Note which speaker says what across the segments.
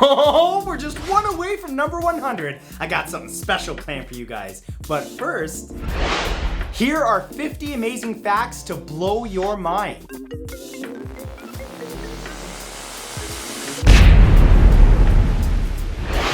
Speaker 1: Oh, we're just one away from number 100. I got something special planned for you guys. But first, here are 50 amazing facts to blow your mind.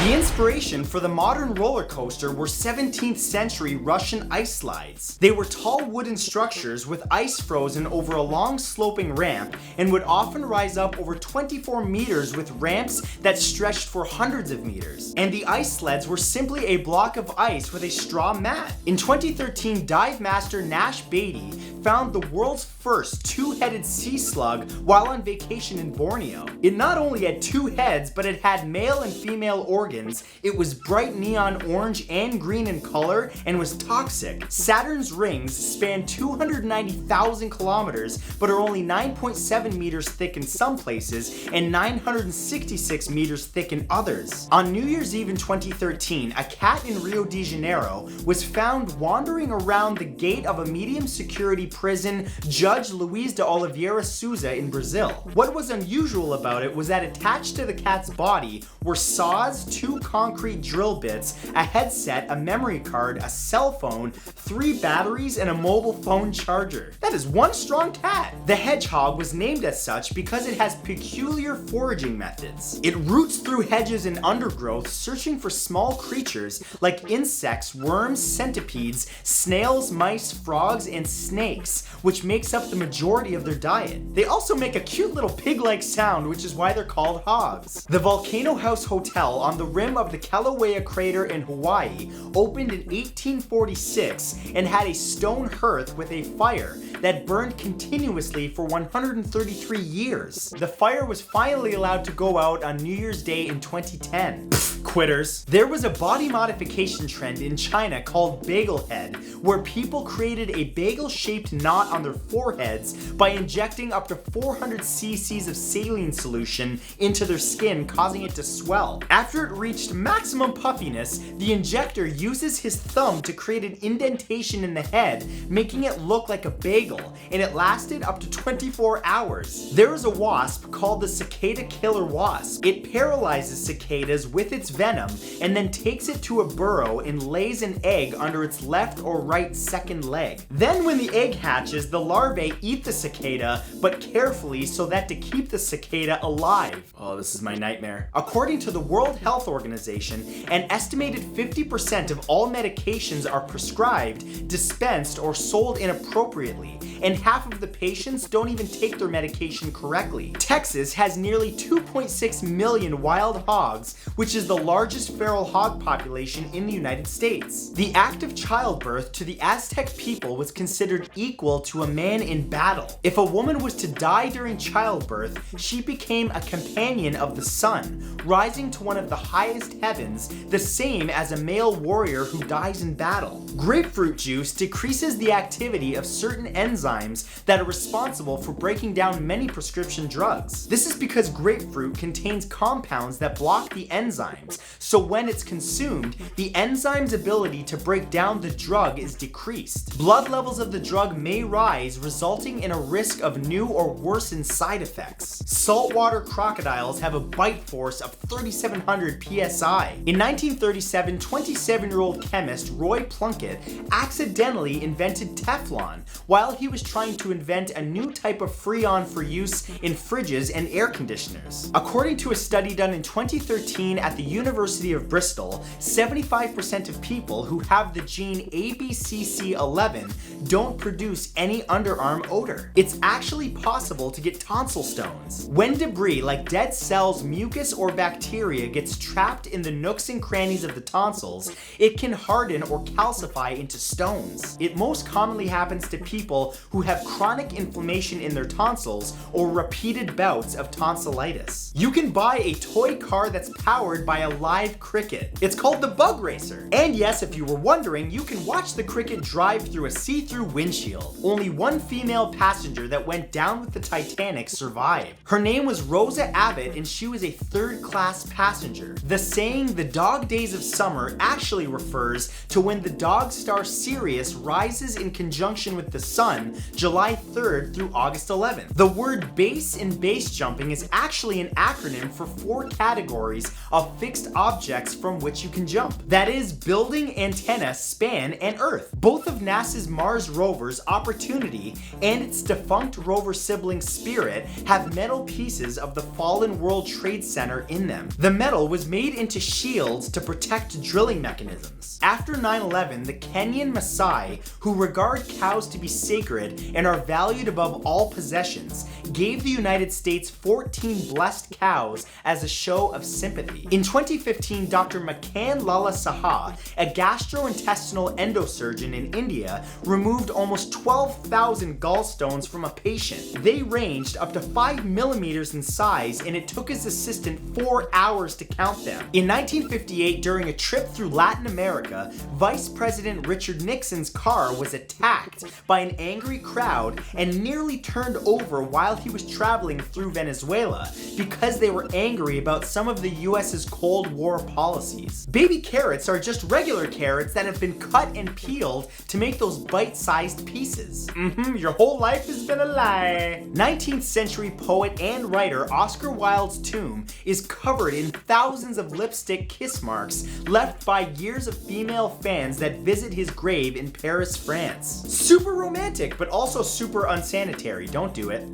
Speaker 1: The inspiration for the modern roller coaster were 17th century Russian ice slides. They were tall wooden structures with ice frozen over a long sloping ramp and would often rise up over 24 meters with ramps that stretched for hundreds of meters. And the ice sleds were simply a block of ice with a straw mat. In 2013, dive master Nash Beatty found the world's first two-headed sea slug while on vacation in Borneo. It not only had two heads, but it had male and female organs. It was bright neon orange and green in color and was toxic. Saturn's rings span 290,000 kilometers, but are only 9.7 meters thick in some places and 966 meters thick in others. On New Year's Eve in 2013, a cat in Rio de Janeiro was found wandering around the gate of a medium security prison, Judge Luiz de Oliveira Souza in Brazil. What was unusual about it was that attached to the cat's body were saws, two concrete drill bits, a headset, a memory card, a cell phone, 3 batteries, and a mobile phone charger. That is one strong cat. The hedgehog was named as such because it has peculiar foraging methods. It roots through hedges and undergrowth, searching for small creatures like insects, worms, centipedes, snails, mice, frogs, and snakes, which makes up the majority of their diet. They also make a cute little pig-like sound, which is why they're called hogs. The Volcano House Hotel on the rim of the Kilauea crater in Hawaii opened in 1846 and had a stone hearth with a fire that burned continuously for 133 years. The fire was finally allowed to go out on New Year's Day in 2010. Quitters. There was a body modification trend in China called bagel head, where people created a bagel-shaped knot on their foreheads by injecting up to 400 cc's of saline solution into their skin, causing it to swell. After it reached maximum puffiness, the injector uses his thumb to create an indentation in the head, making it look like a bagel, and it lasted up to 24 hours. There is a wasp called the cicada killer wasp. It paralyzes cicadas with its venom and then takes it to a burrow and lays an egg under its left or right second leg. Then when the egg hatches, the larvae eat the cicada, but carefully so that to keep the cicada alive. Oh, this is my nightmare. According to the World Health Organization, an estimated 50% of all medications are prescribed, dispensed, or sold inappropriately, and half of the patients don't even take their medication correctly. Texas has nearly 2.6 million wild hogs, which is the largest feral hog population in the United States. The act of childbirth to the Aztec people was considered equal to a man in battle. If a woman was to die during childbirth, she became a companion of the sun, rising to one of the highest heavens, the same as a male warrior who dies in battle. Grapefruit juice decreases the activity of certain enzymes that are responsible for breaking down many prescription drugs. This is because grapefruit contains compounds that block the enzymes, so when it's consumed, the enzyme's ability to break down the drug is decreased. Blood levels of the drug may rise, resulting in a risk of new or worsened side effects. Saltwater crocodiles have a bite force of 3,700 psi. In 1937, 27-year-old chemist Roy Plunkett accidentally invented Teflon while he was trying to invent a new type of freon for use in fridges and air conditioners. According to a study done in 2013 at the University of Bristol, 75% of people who have the gene ABCC11 don't produce any underarm odor. It's actually possible to get tonsil stones. When debris like dead cells, mucus, or bacteria gets trapped in the nooks and crannies of the tonsils, it can harden or calcify into stones. It most commonly happens to people who have chronic inflammation in their tonsils or repeated bouts of tonsillitis. You can buy a toy car that's powered by a live cricket. It's called the Bug Racer. And yes, if you were wondering, you can watch the cricket drive through a see-through windshield. Only one female passenger that went down with the Titanic survived. Her name was Rosa Abbott, and she was a third-class passenger. The saying, "the dog days of summer," actually refers to when the dog star Sirius rises in conjunction with the sun, July 3rd through August 11th. The word base in base jumping is actually an acronym for 4 categories of fixed objects from which you can jump. That is, building, antenna, span, and Earth. Both of NASA's Mars rovers, Opportunity and its defunct rover sibling Spirit, have metal pieces of the fallen World Trade Center in them. The metal was made into shields to protect drilling mechanisms. After 9/11, the Kenyan Maasai, who regard cows to be sacred and are valued above all possessions, gave the United States 14 blessed cows as a show of sympathy. In 2015, Dr. Makan Lala Saha, a gastrointestinal endosurgeon in India, removed almost 12,000 gallstones from a patient. They ranged up to 5 millimeters in size, and it took his assistant 4 hours to count them. In 1958, during a trip through Latin America, Vice President Richard Nixon's car was attacked by an angry crowd and nearly turned over while he was traveling through Venezuela because they were angry about some of the US's Cold War policies. Baby carrots are just regular carrots that have been cut and peeled to make those bite-sized pieces. Your whole life has been a lie. 19th century poet and writer Oscar Wilde's tomb is covered in thousands of lipstick kiss marks left by years of female fans that visit his grave in Paris, France. Super romantic, but also super unsanitary. Don't do it.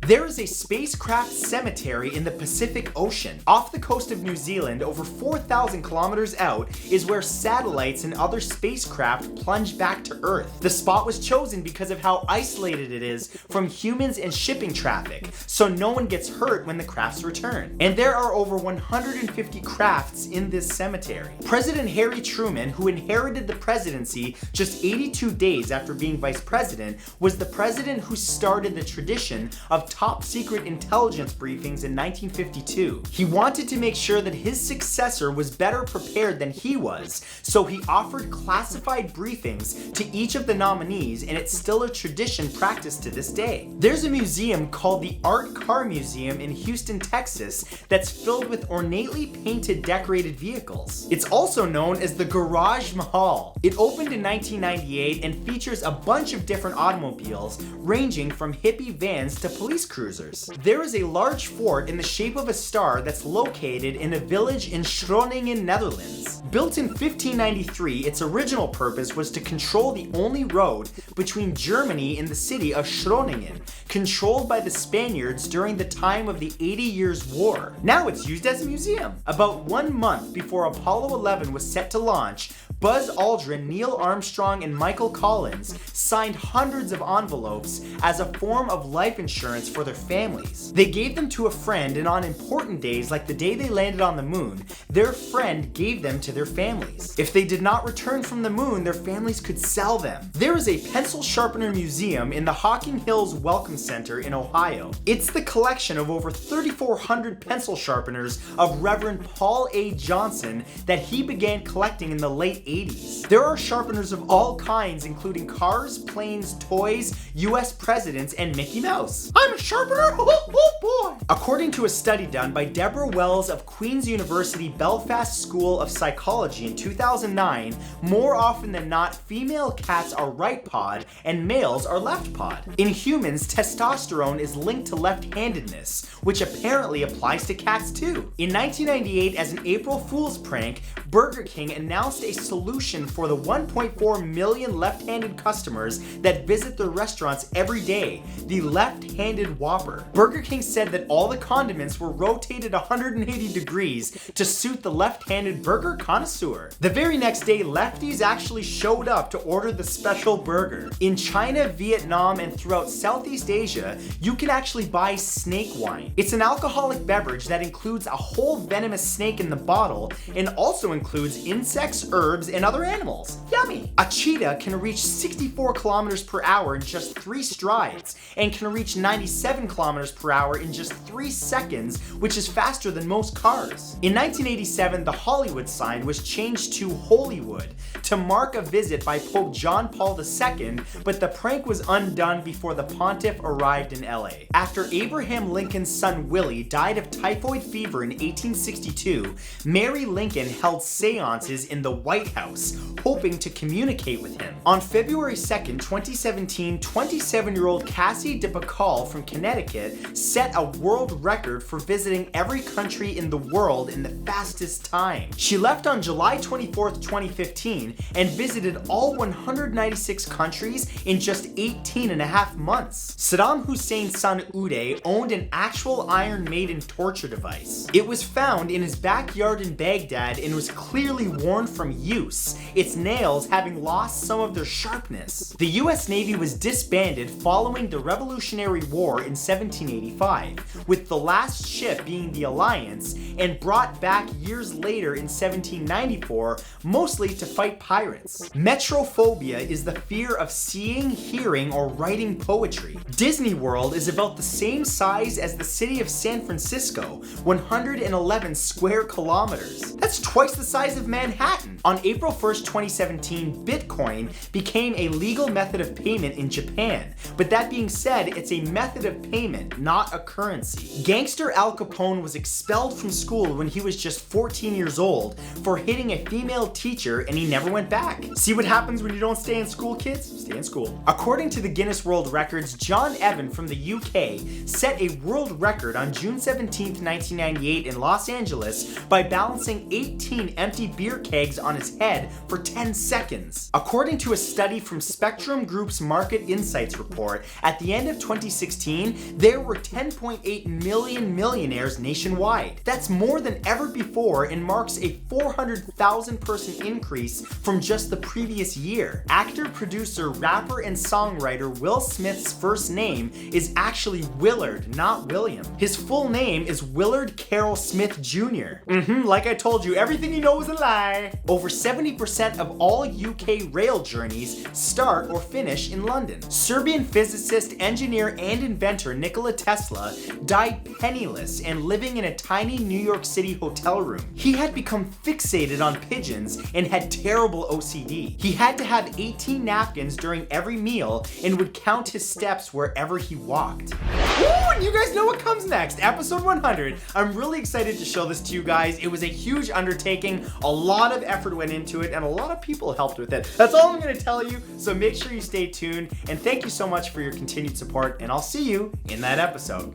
Speaker 1: There is a spacecraft cemetery in the Pacific Ocean. Off the coast of New Zealand, over 4,000 kilometers out, is where satellites and other spacecraft plunge back to Earth. The spot was chosen because of how isolated it is from humans and shipping traffic, so no one gets hurt when the crafts return. And there are over 150 crafts in this cemetery. President Harry Truman, who inherited the presidency just 82 days after being vice president, was the president who started the tradition of top secret intelligence briefings in 1952. He wanted to make sure that his successor was better prepared than he was, so he offered classified briefings to each of the nominees, and it's still a tradition practiced to this day. There's a museum called the Art Car Museum in Houston, Texas, that's filled with ornately painted decorated vehicles. It's also known as the Garage Mahal. It opened in 1998 and features a bunch of different automobiles, ranging from hippie vans to police cruisers. There is a large fort in the shape of a star that's located in a village in Groningen, Netherlands. Built in 1593, its original purpose was to control the only road between Germany and the city of Groningen, controlled by the Spaniards during the time of the 80 Years' War. Now it's used as a museum. About 1 month before Apollo 11 was set to launch, Buzz Aldrin, Neil Armstrong, and Michael Collins signed hundreds of envelopes as a form of life insurance for their families. They gave them to a friend, and on important days, like the day they landed on the moon, their friend gave them to their families. If they did not return from the moon, their families could sell them. There is a pencil sharpener museum in the Hocking Hills Welcome Center in Ohio. It's the collection of over 3,400 pencil sharpeners of Reverend Paul A. Johnson that he began collecting in the late 80s. There are sharpeners of all kinds, including cars, planes, toys, US presidents, and Mickey Mouse. I'm a sharpener? Oh boy! According to a study done by Deborah Wells of Queen's University Belfast School of Psychology in 2009, more often than not, female cats are right pod and males are left pod. In humans, testosterone is linked to left-handedness, which apparently applies to cats too. In 1998, as an April Fool's prank, Burger King announced a solution for the 1.4 million left-handed customers that visit their restaurants every day, the left-handed Whopper. Burger King said that all the condiments were rotated 180 degrees to suit the left-handed burger connoisseur. The very next day, lefties actually showed up to order the special burger. In China, Vietnam, and throughout Southeast Asia, you can actually buy snake wine. It's an alcoholic beverage that includes a whole venomous snake in the bottle and also includes insects, herbs, and other animals. Yummy! A cheetah can reach 64 kilometers per hour in just 3 strides, and can reach 97 kilometers per hour in just 3 seconds, which is faster than most cars. In 1987, the Hollywood sign was changed to Holywood to mark a visit by Pope John Paul II, but the prank was undone before the pontiff arrived in LA. After Abraham Lincoln's son Willie died of typhoid fever in 1862, Mary Lincoln held seances in the White House, hoping to communicate with him. On February 2nd, 2017, 27-year-old Cassie DeBacall from Connecticut set a world record for visiting every country in the world in the fastest time. She left on July 24th, 2015 and visited all 196 countries in just 18 and a half months. Saddam Hussein's son Uday owned an actual Iron Maiden torture device. It was found in his backyard in Baghdad and was clearly worn from use, its nails having lost some of their sharpness. The US Navy was disbanded following the Revolutionary War in 1785, with the last ship being the Alliance, and brought back years later in 1794, mostly to fight pirates. Metrophobia is the fear of seeing, hearing, or writing poetry. Disney World is about the same size as the city of San Francisco, 111 square kilometers. That's twice the size of Manhattan. On April 1st, 2017, Bitcoin became a legal method of payment in Japan. But that being said, it's a method of payment, not a currency. Gangster Al Capone was expelled from school when he was just 14 years old for hitting a female teacher, and he never went back. See what happens when you don't stay in school, kids? Stay in school. According to the Guinness World Records, John Evan from the UK set a world record on June 17th, 1998 in Los Angeles by balancing 18 empty beer kegs on his head for 10 seconds. According to a study from Spectrum Group's Market Insights report, at the end of 2016, there were 10.8 million millionaires nationwide. That's more than ever before and marks a 400,000 person increase from just the previous year. Actor, producer, rapper, and songwriter Will Smith's first name is actually Willard, not William. His full name is Willard Carroll Smith Jr. Like I told you, everything you know is a lie. Over 70% of all UK rail journeys start or finish in London. Serbian physicist, engineer, and inventor Nikola Tesla died penniless and living in a tiny New York City hotel room. He had become fixated on pigeons and had terrible OCD. He had to have 18 napkins during every meal and would count his steps wherever he walked. Woo, and you guys know what comes next, episode 100. I'm really excited to show this to you guys. It was a huge undertaking, a lot of effort went into it, and a lot of people helped with it. That's all I'm gonna tell you, so make sure you stay tuned, and thank you so much for your continued support, and I'll see you in that episode.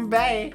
Speaker 1: Bye.